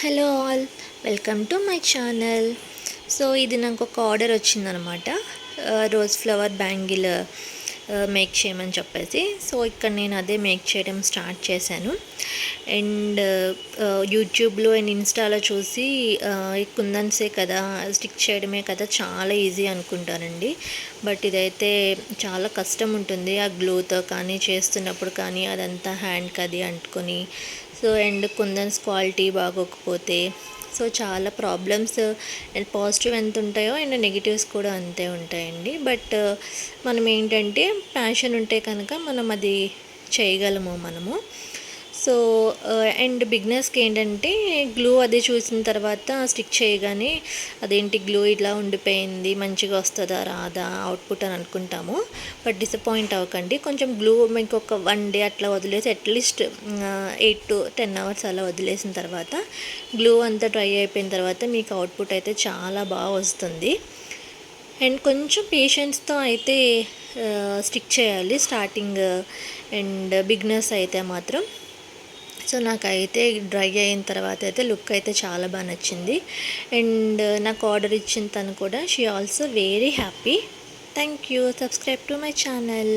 Hello all, welcome to my channel. So ఇది నాకు ఒక ఆర్డర్ వచ్చిందనమాట. రోజ్ ఫ్లవర్ బ్యాంగిల్ మేక్ చేయమని చెప్పేసి. సో ఇక్కడ నేను అదే మేక్ చేయడం స్టార్ట్ చేశాను. అండ్ యూట్యూబ్లో అండ్ ఇన్స్టాలో చూసి కుందన్సే కదా, స్టిక్ చేయడమే కదా, చాలా ఈజీ అనుకుంటానండి. బట్ ఇదైతే చాలా కష్టం ఉంటుంది. ఆ గ్లూతో కానీ చేస్తున్నప్పుడు కానీ అదంతా హ్యాండ్కి అది అంటుకొని, సో అండ్ కుందన్స్ క్వాలిటీ బాగోకపోతే సో చాలా ప్రాబ్లమ్స్ అండ్ పాజిటివ్ ఎంత ఉంటాయో అండ్ నెగిటివ్స్ కూడా అంతే ఉంటాయండి. బట్ మనం ఏంటంటే ప్యాషన్ ఉంటే కనుక మనం అది చేయగలము మనము. సో అండ్ బిగినర్స్కి ఏంటంటే గ్లూ అది చూసిన తర్వాత స్టిక్ చేయగానే అదేంటి గ్లూ ఇలా ఉండిపోయింది, మంచిగా వస్తుందా రాదా అవుట్పుట్ అని అనుకుంటాము. బట్ డిసప్పాయింట్ అవ్వకండి. కొంచెం గ్లూ మీకు ఒక 1 డే అట్లా వదిలేసి అట్లీస్ట్ 8 to 10 hours అలా వదిలేసిన తర్వాత గ్లూ అంతా డ్రై అయిపోయిన తర్వాత మీకు అవుట్పుట్ అయితే చాలా బాగా వస్తుంది. అండ్ కొంచెం పేషెన్స్తో అయితే స్టిక్ చేయాలి స్టార్టింగ్. అండ్ బిగినర్స్ అయితే మాత్రం. సో నాకైతే డ్రై అయిన తర్వాత అయితే లుక్ అయితే చాలా బాగా నచ్చింది. అండ్ నాకు ఆర్డర్ ఇచ్చిన తను కూడా she also very happy. Thank you. Subscribe to my channel.